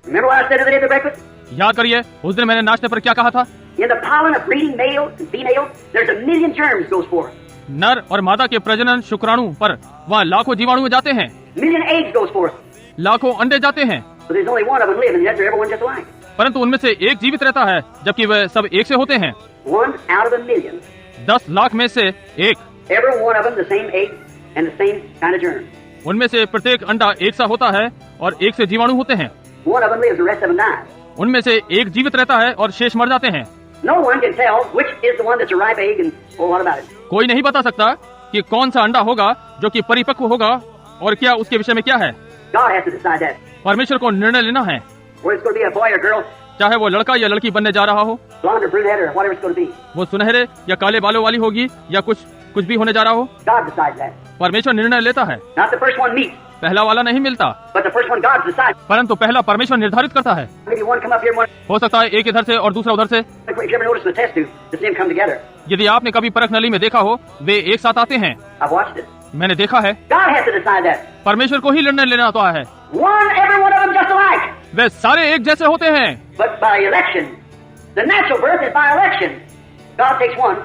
Remember what I said the other day at the breakfast? याद करिए उस दिन मैंने नाश्ते पर क्या कहा था। In the pollen of breeding male and female, there's 1,000,000 germs goes forth. नर और मादा के प्रजनन शुक्राणु पर वहाँ लाखों जीवाणु जाते हैं, 1,000,000 eggs goes forth. लाखों अंडे जाते हैं, But there's only one of them living, yet they're everyone just alike. परंतु उनमें से एक जीवित रहता है जबकि वे सब एक से होते हैं। 1 out of 1,000,000. 10 लाख में से एक, Every one of them the same egg and the same kind of germ. उनमें से प्रत्येक अंडा एक सा होता है और एक से जीवाणु होते हैं। One of them lives, the rest of them die. उनमें से एक जीवित रहता है और शेष मर जाते हैं। No one can tell which is the one that's a ripe egg and what about it? कोई नहीं बता सकता कि कौन सा अंडा होगा जो कि परिपक्व होगा और क्या उसके विषय में क्या है। God has to decide that. परमेश्वर को निर्णय लेना है, Whether it's going to be a boy or girl, चाहे वो लड़का या लड़की बनने जा रहा हो, blonde or brunette or whatever it's going to be. वो सुनहरे या काले बालों वाली होगी या कुछ भी होने जा रहा हो। God decides that. परमेश्वर निर्णय लेता है। Not the first one meets, पहला वाला नहीं मिलता, but the first one God decides. परंतु पहला परमेश्वर निर्धारित करता है। Maybe one come up here, one. हो सकता है एक इधर से और दूसरा उधर से। If you ever noticed in the test tube, the same come together. यदि आपने कभी परख नली में देखा हो, वे एक साथ आते हैं। I've watched it. मैंने देखा है। God has to decide that. परमेश्वर को ही निर्णय लेना होता है। Every one of them just alike. वे सारे एक जैसे होते हैं, But by election, the natural birth is by election. God takes 1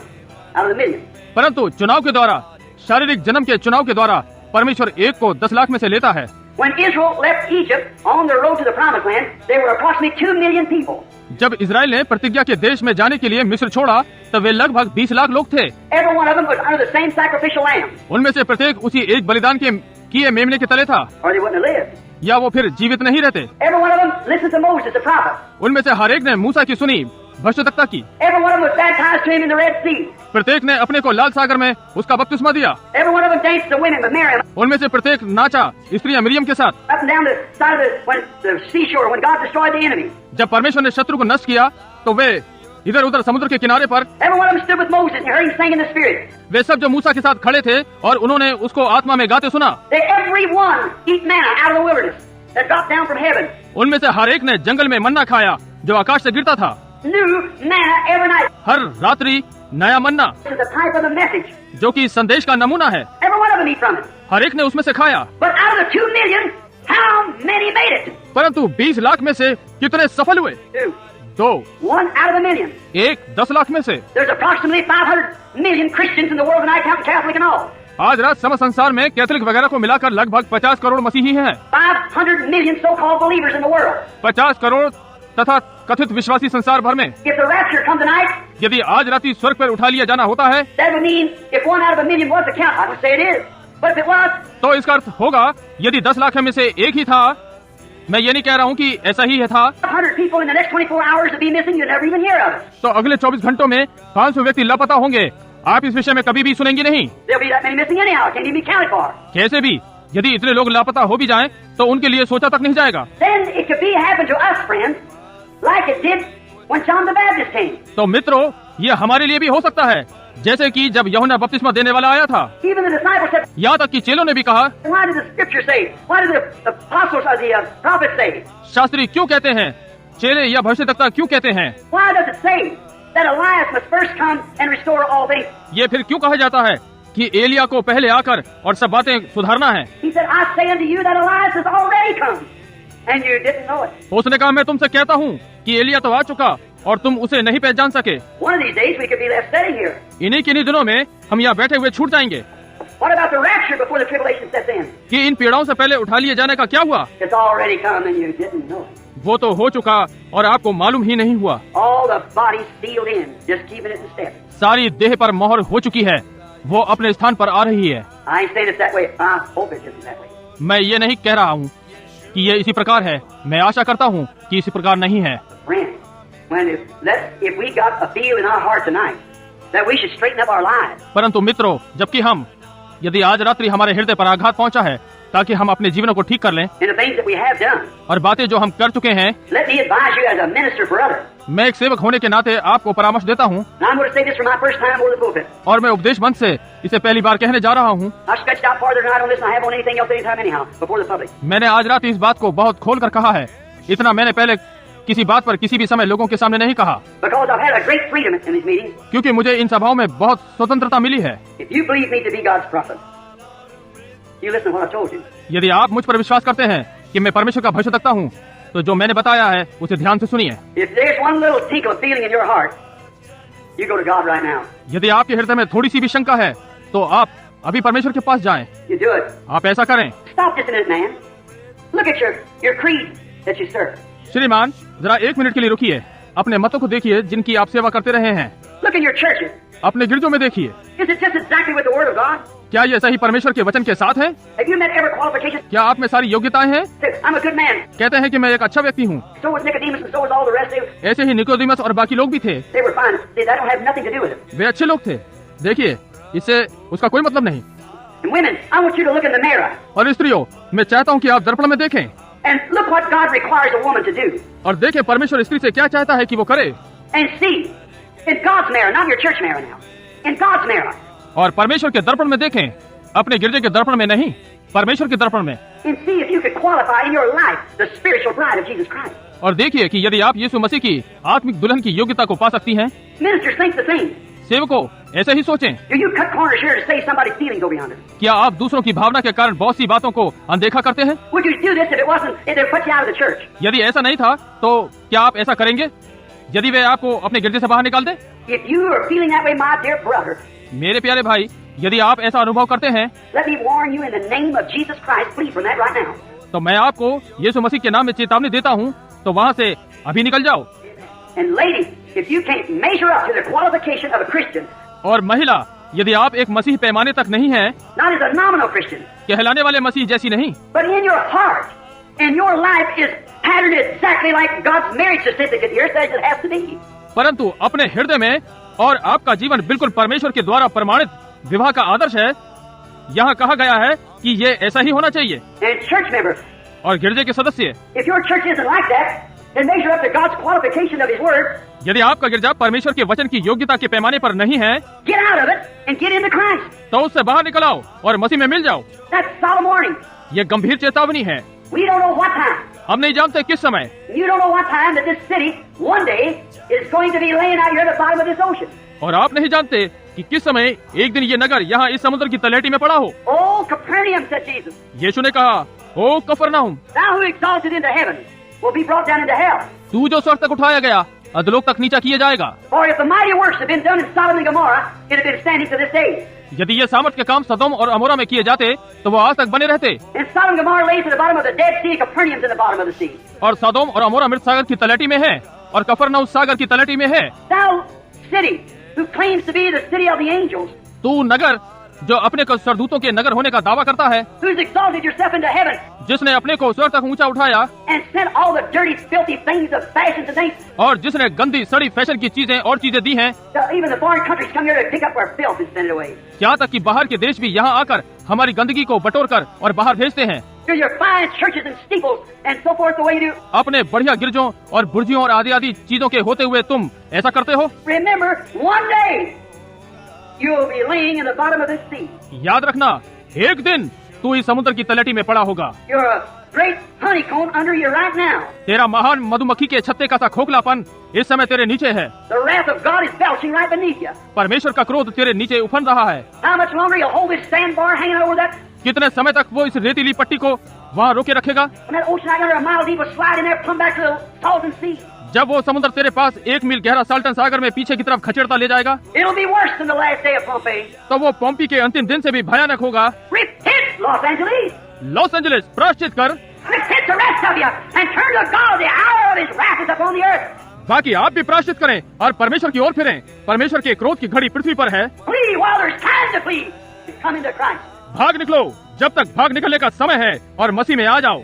out of 1,000,000. परंतु चुनाव के द्वारा, शारीरिक जन्म के चुनाव के द्वारा परमेश्वर एक को 10 लाख में से लेता है। When Israel left Egypt on their road to the promised land, there were approximately 2,000,000 people. जब इजराइल ने प्रतिज्ञा के देश में जाने के लिए मिस्र छोड़ा, तब वे लगभग 20 लाख लोग थे। Every one of them was under the same sacrificial lamb, उनमें से प्रत्येक उसी एक बलिदान के किए मेमने के तले था, or they wouldn't have lived. या वो फिर जीवित नहीं रहते। Every one of them listened to Moses, the prophet. उनमें से हर एक ने मूसा की सुनी, भविष्यवक्ता की। Every one of them was baptized to him in the Red Sea. प्रत्येक ने अपने को लाल सागर में उसका बपतिस्मा दिया। Every one of them danced the women with Miriam उनमें से प्रत्येक नाचा स्त्रियां मिरियम के साथ। up and down the side of the seashore when God destroyed the enemy. जब परमेश्वर ने शत्रु को नष्ट किया तो वे इधर उधर समुद्र के किनारे पर, Every one of them stood with Moses and you heard him sing in the spirit. वे सब जो मूसा के साथ खड़े थे और उन्होंने उसको आत्मा में गाते सुना। They every one eat manna out of the wilderness that dropped down from heaven. उनमें से हर एक ने जंगल में मन्ना खाया जो आकाश से गिरता था। New manna every night. हर रात्रि नया मन्ना, This is the type of the message. जो कि संदेश का नमूना है। Every one of them eat from it. हर एक ने उसमें से खाया। But out of the 2,000,000, how many made it? परंतु 20 लाख में से कितने सफल हुए? 2. 2। 1 out of 1,000,000. एक 10 लाख में से। There's approximately 500 million Christians in the world tonight, counting Catholic and all. आज रात समस्त संसार में कैथोलिक वगैरह को मिलाकर लगभग 50 करोड़ मसीही हैं। 500 million so-called believers in the world. 50 crore तथा कथित विश्वासी संसार भर में। If the rapture come tonight, यदि आज राति स्वर्ग पर उठा लिया जाना होता है, that would mean if 1 out of 1,000,000 was the count, I would say it is. But if it was, तो इसका अर्थ होगा यदि 10 लाख में से एक ही था। मैं ये नहीं कह रहा हूँ कि ऐसा ही है था। 100 people in the next 24 hours to be missing, you never even hear of it. तो अगले 24 घंटों में 500 व्यक्ति लापता होंगे, आप इस विषय में कभी भी सुनेंगे नहीं। There'll be that many missing anyhow, can't even be counted for. कैसे भी, यदि इतने लोग लापता हो भी जाएं, तो उनके लिए सोचा तक नहीं जाएगा। Then it could be happen to us, friends, like it did when John the Baptist came. तो मित्रों, ये हमारे लिए भी हो सकता है, जैसे कि जब यूहन्ना बपतिस्मा देने वाला आया था। Even the disciples said, यहाँ तक कि चेलों ने भी कहा, why did the scripture say? Why did the apostles or the prophets say? Shastri क्यों कहते हैं, चेले या भविष्यवक्ता क्यों कहते हैं? Why does it say that Elias must first come and restore all things? ये फिर क्यों कहा जाता है कि एलिया को पहले आकर और सब बातें सुधारना है? He said, I say unto you that Elias has already come, and you didn't know it. उसने कहा, मैं तुमसे कहता हूँ कि एलिया तो आ चुका और तुम उसे नहीं पहचान सके। One of these days we could be left sitting here. इन्हीं किन्हीं दिनों में हम यहाँ बैठे हुए छूट जाएंगे। What about the rapture before the tribulation sets in? कि इन पीड़ाओं से पहले उठा लिए जाने का क्या हुआ? It's already come and you didn't know it. वो तो हो चुका और आपको मालूम ही नहीं हुआ। All the bodies sealed in, just keeping it in step. सारी देह पर मोहर हो चुकी है, वो अपने स्थान पर आ रही है। I ain't saying it's that way. I hope it isn't that way. मैं ये नहीं कह रहा हूँ कि ये इसी प्रकार है, मैं आशा करता हूँ कि इसी प्रकार नहीं है। Friend, if we got a feel in our heart tonight that we should straighten up our lives. परंतु मित्रों, जबकि यदि आज रात्रि हमारे हृदय पर आघात पहुंचा है ताकि हम अपने जीवन को ठीक कर लें, In the things that we have done, और बातें जो हम कर चुके हैं, let me advise you as a minister for others. मैं एक सेवक होने के नाते आपको परामर्श देता हूँ, And I'm going to say this for my first time over the pulpit. और मैं उपदेश मंच से इसे पहली बार कहने जा रहा हूँ। I stretched out farther tonight on this, and I have on anything else anytime anyhow before the public. मैंने आज रात इस बात को बहुत खोल कर कहा है, इतना मैंने पहले किसी बात पर किसी भी समय लोगों के सामने नहीं कहा, Because I've had a great freedom in these meetings. क्योंकि मुझे इन सभाओं में बहुत स्वतंत्रता मिली है। If you believe me to be God's prophet, you listen to what I told you. यदि आप मुझ पर विश्वास करते हैं कि मैं परमेश्वर का भविष्यवक्ता हूँ, तो जो मैंने बताया है उसे ध्यान से सुनिए। If there's one little tinkle of feeling in your heart, you go to God right now. यदि आपके हृदय में थोड़ी सी भी शंका है तो आप अभी परमेश्वर के पास जाएं। You do it. आप ऐसा करें। Stop just a minute, man. Look at your creed that you serve. श्रीमान, जरा 1 मिनट के लिए रुकिए। अपने मतों को देखिए जिनकी आप सेवा करते रहे हैं। Look in your churches. अपने गिरजों में देखिए, Is it just exactly with the Word of God? क्या ये सही परमेश्वर के वचन के साथ है? Have you met every qualification? क्या आप में सारी योग्यताएं हैं? Say, I'm a good man. कहते हैं कि मैं एक अच्छा व्यक्ति हूँ। So was Nicodemus and so was all the rest of them. ऐसे ही निकोदेमस और बाकी लोग भी थे। They were fine. See, that don't have nothing to do with it. वे अच्छे लोग थे। देखिए, इससे उसका कोई मतलब नहीं। And women, I want you to look in the mirror और स्त्रियों, मैं चाहता हूँ कि आप दर्पण में देखें and look what God requires a woman to do. और देखें परमेश्वर स्त्री से क्या चाहता है कि वो करे। And see, in God's mirror, not your church mirror now. In God's mirror. और परमेश्वर के दर्पण में देखें, अपने गिरजे के दर्पण में नहीं, परमेश्वर के दर्पण में। And see if you could qualify in your life the spiritual bride of Jesus Christ. और देखिए कि यदि आप यीशु मसीह की आत्मिक दुल्हन की योग्यता को पा सकती हैं। Ministers think the same. सेवकों, ऐसे ही सोचें। Do you cut corners here to save somebody's feelings over yonder? क्या आप दूसरों की भावना के कारण बहुत सी बातों को अनदेखा करते हैं? Would you do this if they put you out of the church? यदि ऐसा नहीं था तो क्या आप ऐसा करेंगे यदि वे आपको अपने गिरजे से बाहर निकाल दें? If you are feeling that way, my dear brother, मेरे प्यारे भाई, यदि आप ऐसा अनुभव करते हैं let me warn you in the name of Jesus Christ, flee from that right now. तो मैं आपको यीशु मसीह के नाम में चेतावनी देता हूँ, तो वहाँ से अभी निकल जाओ। And ladies, if you can't measure up to the qualification of a Christian, और महिला, यदि आप एक मसीह पैमाने तक नहीं हैं, not as a nominal Christian, कहलाने वाले मसीह जैसी नहीं, but in your heart and your life is patterned exactly like God's marriage certificate here says it has to be. परंतु अपने हृदय में और आपका जीवन बिल्कुल परमेश्वर के द्वारा प्रमाणित विवाह का आदर्श है। यहाँ कहा गया है कि ये ऐसा ही होना चाहिए। And church members, और गिरजे के सदस्य, if your church isn't like that, then measure up to God's qualification of His Word. यदि आपका गिरजा परमेश्वर के वचन की योग्यता के पैमाने पर नहीं है, Get out of it and get into Christ. तो उससे बाहर निकल आओ और मसीह में मिल जाओ। That's solemn warning. ये गंभीर चेतावनी है। We don't know what time. हम नहीं जानते किस समय, You don't know what time that this city one day is going to be laying out here at the bottom of this ocean. और आप नहीं जानते कि किस समय एक दिन ये नगर यहाँ इस समुद्र की तलहटी में पड़ा हो। Oh, Capernaum, said Jesus. यीशु ने कहा, ओ कफरनहूम, Thou who exalted into heaven will be brought down into hell. तू जो स्वर्ग तक उठाया गया अधोलोक तक नीचा किया जाएगा। For if the mighty works had been done in Sodom and Gomorrah, it had been standing to this day. यदि ये सामर्थ के काम सदोम और अमोरा में किए जाते तो वो आज तक बने रहते। And Sodom and Gomorrah lays at the bottom of the Dead Sea, Capernaum's in the bottom of the sea. और सदोम और अमोरा मृत सागर की तलहटी में है और कफरनहूम सागर की तलहटी में है। Thou city who claims to be the city of the angels, तू नगर जो अपने को सरदूतों के नगर होने का दावा करता है, who's exalted yourself into heaven जिसने अपने को स्वर्ग तक ऊंचा उठाया and sent all the dirty, filthy things of fashions and things, और जिसने गंदी सड़ी फैशन की चीजें और चीजें दी हैं, even the foreign countries come here to pick up our filth and send it away. यहाँ तक कि बाहर के देश भी यहाँ आकर हमारी गंदगी को बटोर कर और बाहर भेजते हैं। To your fine churches and steeples and so forth the way you do. अपने बढ़िया गिरजों और बुर्जियों और आदि आदि चीजों के होते हुए तुम ऐसा करते हो। Remember, one day you'll be laying in the bottom of this sea. याद रखना, एक दिन तू इस समुद्र की तलहटी में पड़ा होगा। You're a great honeycomb under you right now. तेरा महान मधुमक्खी के छत्ते का सा खोखलापन इस समय तेरे नीचे है। The wrath of God is belching right beneath you. परमेश्वर का क्रोध तेरे नीचे उफन रहा है। How much longer you'll hold this sandbar hanging over that? कितने समय तक वो इस रेतीली पट्टी को वहाँ रोके रखेगा? When that ocean out under a mile deep will slide in there, plumb back to the Salton Sea. जब वो समुद्र तेरे पास 1 मील गहरा साल्टन सागर में पीछे की तरफ खचेड़ता ले जाएगा, It'll be worse than the last day of Pompeii. तो वो पोम्पी के अंतिम दिन से भी भयानक होगा। Repent, Los Angeles. Los Angeles, प्रायश्चित कर। Repent the rest of you and turn to God. The hour of His wrath is upon the earth. बाकी आप भी प्रायश्चित करें और परमेश्वर की ओर फिरें। परमेश्वर के क्रोध की घड़ी पृथ्वी पर है। Flee while there's time to flee. Come into Christ. भाग निकलो, जब तक भाग निकलने का समय है और मसीह में आ जाओ।